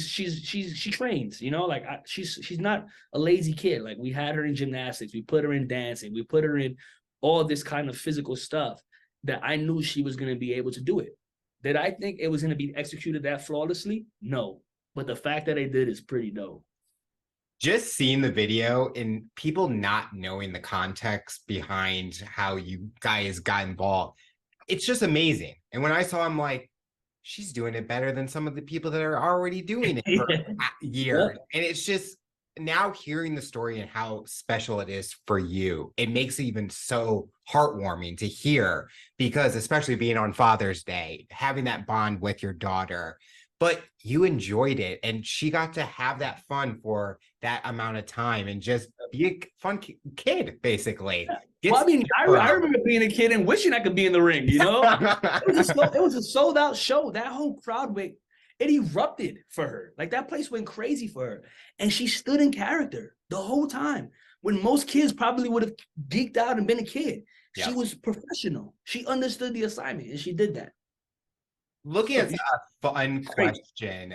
Speaker 2: trains, you know, like she's not a lazy kid. Like, we had her in gymnastics. We put her in dancing. We put her in all this kind of physical stuff that I knew she was going to be able to do it. Did I think it was going to be executed that flawlessly? No. but the fact that they did is pretty dope.
Speaker 1: Just seeing the video and people not knowing the context behind how you guys got involved, it's just amazing. And when I saw him, like, she's doing it better than some of the people that are already doing it for years. Yep. And it's just now hearing the story and how special it is for you, it makes it even so heartwarming to hear, because especially being on Father's Day, having that bond with your daughter, but you enjoyed it and she got to have that fun for that amount of time and just be a fun kid, basically.
Speaker 2: Well, I mean, I remember being a kid and wishing I could be in the ring, you know? It was a sold out show. That whole crowd, it erupted for her. Like, that place went crazy for her. And she stood in character the whole time, when most kids probably would have geeked out and been a kid. She was professional. She understood the assignment, and she did that.
Speaker 1: Looking at a fun question,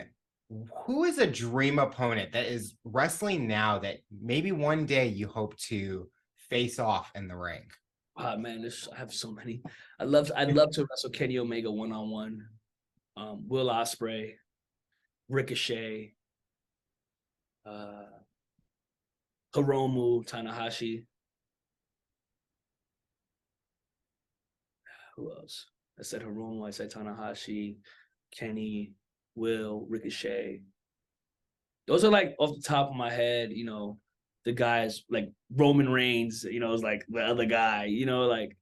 Speaker 1: who is a dream opponent that is wrestling now that maybe one day you hope to face off in the ring?
Speaker 2: Oh man, I have so many. I'd love to wrestle Kenny Omega one-on-one. Will Ospreay, Ricochet, Hiromu Tanahashi. Who else? I said Hiromu, I said Tanahashi, Kenny, Will, Ricochet. Those are like off the top of my head, you know, the guys like Roman Reigns, you know, is like the other guy, you know, like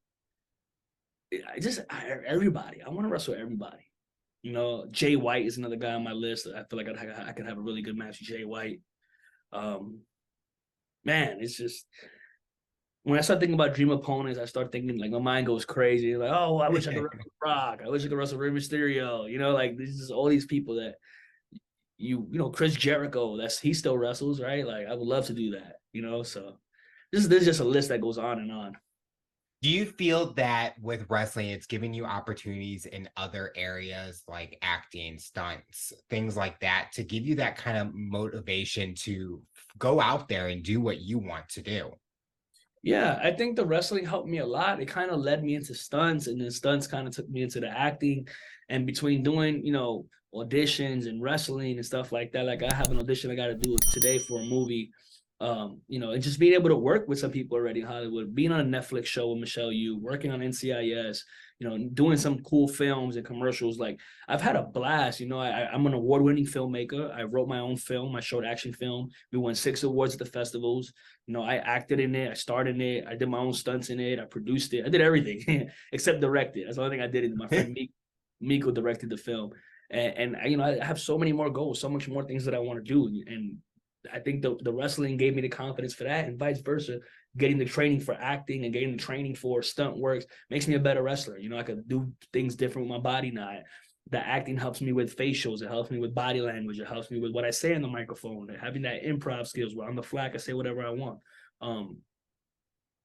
Speaker 2: everybody. I want to wrestle everybody. You know, Jay White is another guy on my list. I feel like I could have a really good match with Jay White. Man, it's just, when I start thinking about dream opponents, I start thinking, like, my mind goes crazy. Like, oh, I wish I could wrestle Rock. I wish I could wrestle Rey Mysterio. You know, like, this is all these people that you know, Chris Jericho, he still wrestles, right? Like, I would love to do that, you know? So this is just a list that goes on and on.
Speaker 1: Do you feel that with wrestling, it's giving you opportunities in other areas like acting, stunts, things like that, to give you that kind of motivation to go out there and do what you want to do?
Speaker 2: Yeah, I think the wrestling helped me a lot. It kind of led me into stunts, and then stunts kind of took me into the acting. And between doing, you know, auditions and wrestling and stuff like that, like, I have an audition I got to do today for a movie. You know, and just being able to work with some people already in Hollywood, being on a Netflix show with Michelle Yeoh, working on NCIS, you know, doing some cool films and commercials. Like, I've had a blast. You know, I'm an award-winning filmmaker. I wrote my own film, my short action film. We won 6 awards at the festivals. You know, I acted in it. I starred in it. I did my own stunts in it. I produced it. I did everything except direct it. That's the only thing I did. My friend Miko directed the film. And you know, I have so many more goals, so much more things that I want to do. And I think the wrestling gave me the confidence for that, and vice versa. Getting the training for acting and getting the training for stunt works makes me a better wrestler. You know, I could do things different with my body now. The acting helps me with facials. It helps me with body language. It helps me with what I say on the microphone. And having that improv skills where on the fly I can say whatever I want.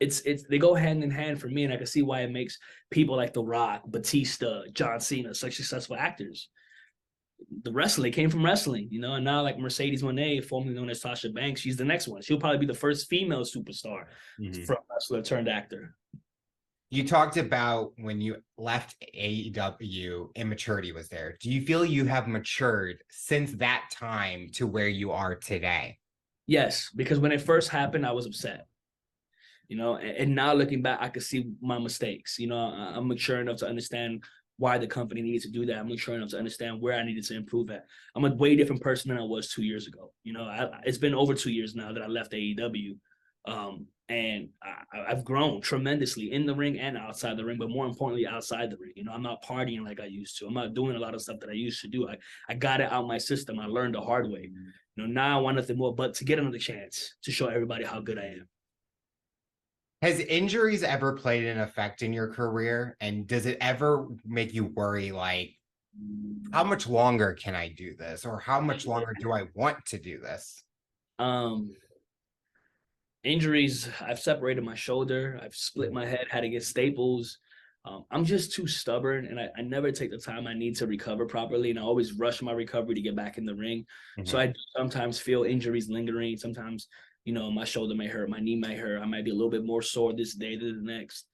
Speaker 2: They go hand in hand for me, and I can see why it makes people like The Rock, Batista, John Cena such successful actors. The wrestling came from wrestling, you know, and now, like, Mercedes Moné, formerly known as Sasha Banks, she's the next one. She'll probably be the first female superstar from wrestler turned actor.
Speaker 1: You talked about when you left AEW, immaturity was there. Do you feel you have matured since that time to where you are today?
Speaker 2: Yes, because when it first happened, I was upset. You know, and now looking back, I could see my mistakes. You know, I'm mature enough to understand why the company needed to do that. I'm mature enough to understand where I needed to improve at. I'm a way different person than I was 2 years ago. You know, it's been over 2 years now that I left AEW. And I've grown tremendously in the ring and outside the ring, but more importantly, outside the ring. You know, I'm not partying like I used to. I'm not doing a lot of stuff that I used to do. I got it out my system. I learned the hard way. You know, now I want nothing more but to get another chance to show everybody how good I am.
Speaker 1: Has injuries ever played an effect in your career? And does it ever make you worry, like, how much longer can I do this? Or how much longer do I want to do this?
Speaker 2: Injuries, I've separated my shoulder. I've split my head, had to get staples. I'm just too stubborn, and I never take the time I need to recover properly. And I always rush my recovery to get back in the ring. So I sometimes feel injuries lingering. Sometimes, you know, my shoulder may hurt, my knee may hurt. I might be a little bit more sore this day than the next.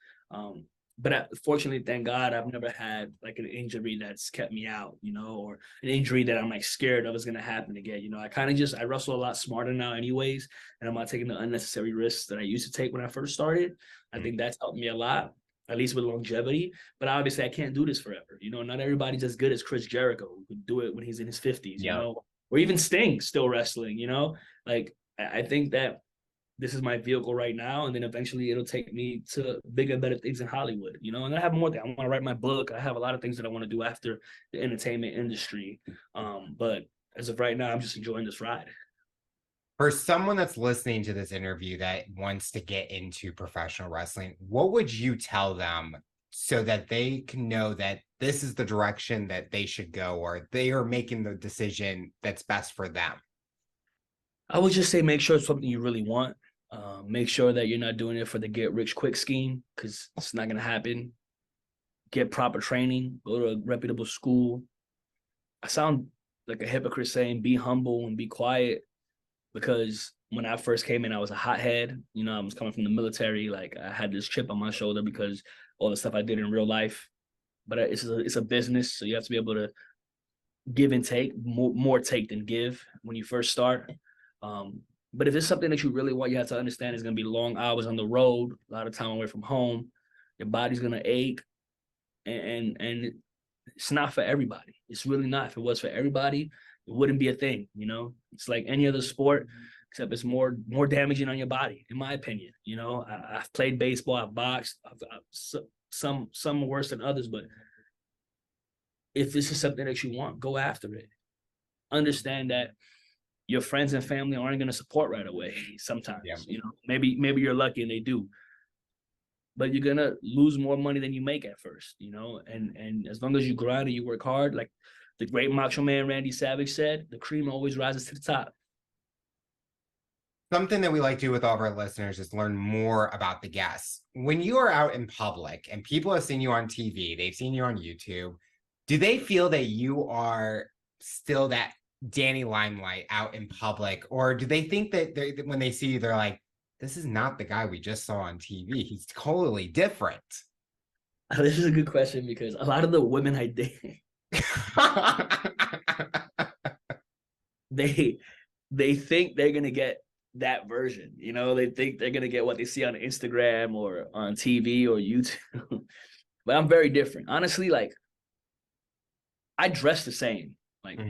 Speaker 2: but fortunately, thank God, I've never had like an injury that's kept me out, or an injury that I'm like scared of is going to happen again. I wrestle a lot smarter now anyways, and I'm not taking the unnecessary risks that I used to take when I first started. I think that's helped me a lot, at least with longevity. But obviously, I can't do this forever. Not everybody's as good as Chris Jericho, who could do it when he's in his 50s, or even Sting still wrestling, like I think that this is my vehicle right now, and then eventually it'll take me to bigger, better things in Hollywood, and I have more things. I want to write my book. I have a lot of things that I want to do after the entertainment industry. But as of right now, I'm just enjoying this ride.
Speaker 1: For someone that's listening to this interview that wants to get into professional wrestling, what would you tell them so that they can know that this is the direction that they should go, or they are making the decision that's best for them?
Speaker 2: I would just say make sure it's something you really want. Make sure that you're not doing it for the get rich quick scheme, because it's not going to happen. Get proper training, go to a reputable school. I sound like a hypocrite saying be humble and be quiet, because when I first came in, I was a hothead. I was coming from the military. Like, I had this chip on my shoulder because all the stuff I did in real life. But it's a business, so you have to be able to give and take, more take than give when you first start. But if it's something that you really want, you have to understand it's going to be long hours on the road, a lot of time away from home. Your body's going to ache, and it's not for everybody. It's really not. If it was for everybody, it wouldn't be a thing. It's like any other sport, except it's more damaging on your body, in my opinion. I've played baseball, I've boxed, some are worse than others, but if this is something that you want, go after it. Understand that your friends and family aren't going to support right away sometimes. Maybe you're lucky and they do, but you're going to lose more money than you make at first, and as long as you grind and you work hard, like the great Macho Man Randy Savage said, the cream always rises to the top.
Speaker 1: Something that we like to do with all of our listeners is learn more about the guests. When you are out in public and people have seen you on TV, they've seen you on YouTube, do they feel that you are still that Danny Limelight out in public, or do they think that when they see you, they're like, this is not the guy we just saw on TV, he's totally different?
Speaker 2: This is a good question, because a lot of the women I date they think they're gonna get that version. They think they're gonna get what they see on Instagram or on TV or YouTube. But I'm very different, honestly. Like, I dress the same. Like,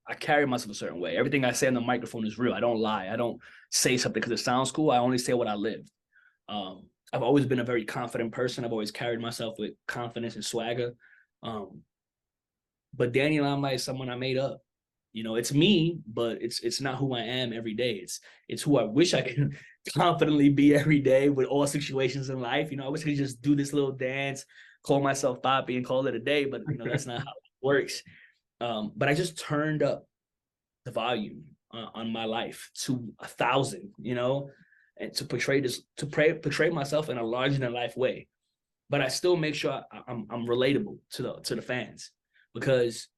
Speaker 2: I carry myself a certain way. Everything I say on the microphone is real. I don't lie. I don't say something because it sounds cool. I only say what I live. I've always been a very confident person. I've always carried myself with confidence and swagger. But Danny Limelight is someone I made up. It's me, but it's not who I am every day. It's who I wish I could confidently be every day with all situations in life. I wish I could just do this little dance, call myself Poppy, and call it a day. But that's not how it works. But I just turned up the volume on my life to 1,000, and to portray myself in a larger than life way. But I still make sure I'm relatable to the fans, because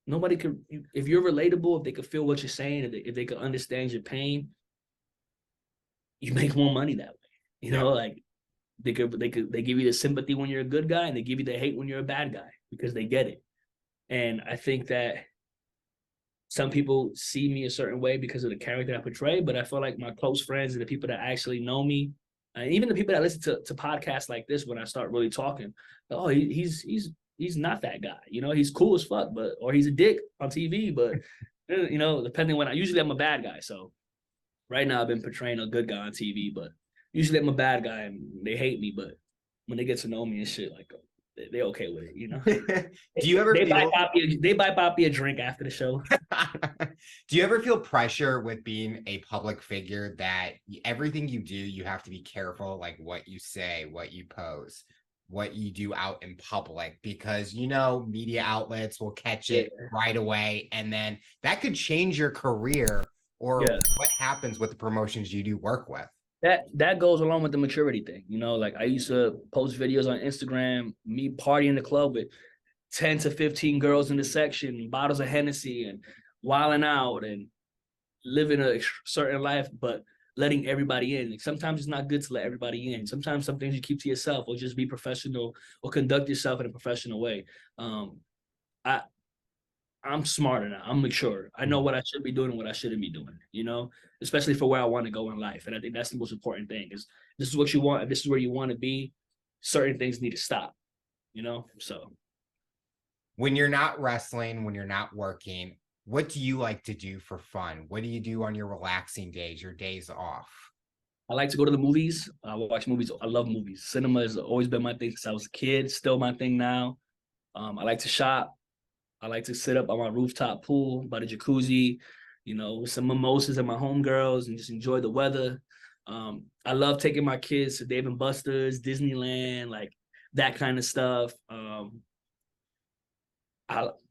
Speaker 2: nobody could. If you're relatable, if they could feel what you're saying, if they could understand your pain, you make more money that way. Like they give you the sympathy when you're a good guy, and they give you the hate when you're a bad guy, because they get it. And I think that some people see me a certain way because of the character I portray, but I feel like my close friends and the people that actually know me, and even the people that listen to podcasts like this, when I start really talking, oh, he's not that guy. He's cool as fuck, or he's a dick on TV, but depending when usually I'm a bad guy. So right now I've been portraying a good guy on TV, but usually I'm a bad guy and they hate me. But when they get to know me and shit, like, they're okay with it,
Speaker 1: Do you ever
Speaker 2: they buy Poppy a drink after the show?
Speaker 1: Do you ever feel pressure with being a public figure that everything you do, you have to be careful, like what you say, what you post, what you do out in public, because media outlets will catch it right away, and then that could change your career or what happens with the promotions you do work with?
Speaker 2: That goes along with the maturity thing. Like, I used to post videos on Instagram, me partying in the club with 10 to 15 girls in the section, bottles of Hennessy, and wilding out and living a certain life. But letting everybody in. Like, sometimes it's not good to let everybody in. Sometimes some things you keep to yourself, or just be professional, or conduct yourself in a professional way. I I'm smarter now. I'm mature. I know what I should be doing and what I shouldn't be doing, you know, especially for where I want to go in life. And I think that's the most important thing is this is what you want. If this is where you want to be, certain things need to stop, you know? So
Speaker 1: when you're not wrestling, when you're not working, what do you like to do for fun? What do you do on your relaxing days, your days off?
Speaker 2: I like to go to the movies. I watch movies. I love movies. Cinema has always been my thing since I was a kid, still my thing now. I like to shop. I like to sit up on my rooftop pool by the jacuzzi, you know, with some mimosas and my homegirls and just enjoy the weather. I love taking my kids to Dave and Buster's, Disneyland, like that kind of stuff. I'm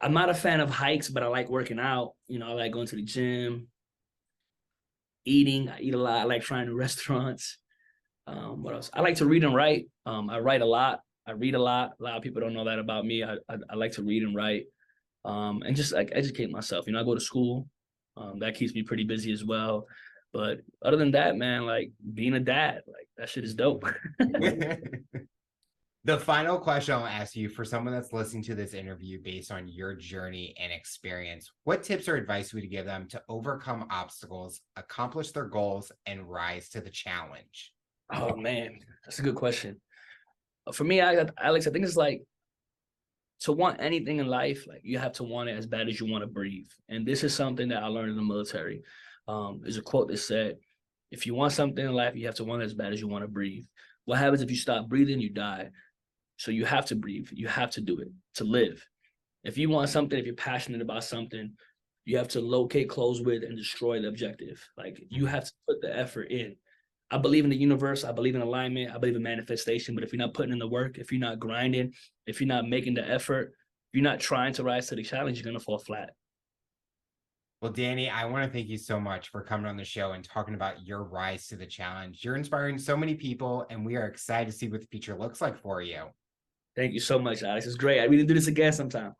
Speaker 2: not a fan of hikes, but I like working out. You know, I like going to the gym, eating. I eat a lot. I like trying new restaurants. What else? I like to read and write. I write a lot. I read a lot. A lot of people don't know that about me. I like to read and write. And just like educate myself. You know, I go to school. That keeps me pretty busy as well. But other than that, man, like being a dad, like that shit is dope.
Speaker 1: The final question I'll ask you, for someone that's listening to this interview based on your journey and experience, what tips or advice would you give them to overcome obstacles, accomplish their goals, and rise to the challenge?
Speaker 2: Oh man, that's a good question. For me, Alex, I think it's like, to want anything in life, like you have to want it as bad as you want to breathe. And this is something that I learned in the military. There's a quote that said, if you want something in life, you have to want it as bad as you want to breathe. What happens if you stop breathing? You die. So you have to breathe. You have to do it to live. If you want something, if you're passionate about something, you have to locate, close with, and destroy the objective. Like you have to put the effort in. I believe in the universe. I believe in alignment. I believe in manifestation. But if you're not putting in the work, if you're not grinding, if you're not making the effort, if you're not trying to rise to the challenge, you're going to fall flat.
Speaker 1: Well, Danny, I want to thank you so much for coming on the show and talking about your rise to the challenge. You're inspiring so many people, and we are excited to see what the future looks like for you.
Speaker 2: Thank you so much, Alex. It's great. We need to do this again sometime.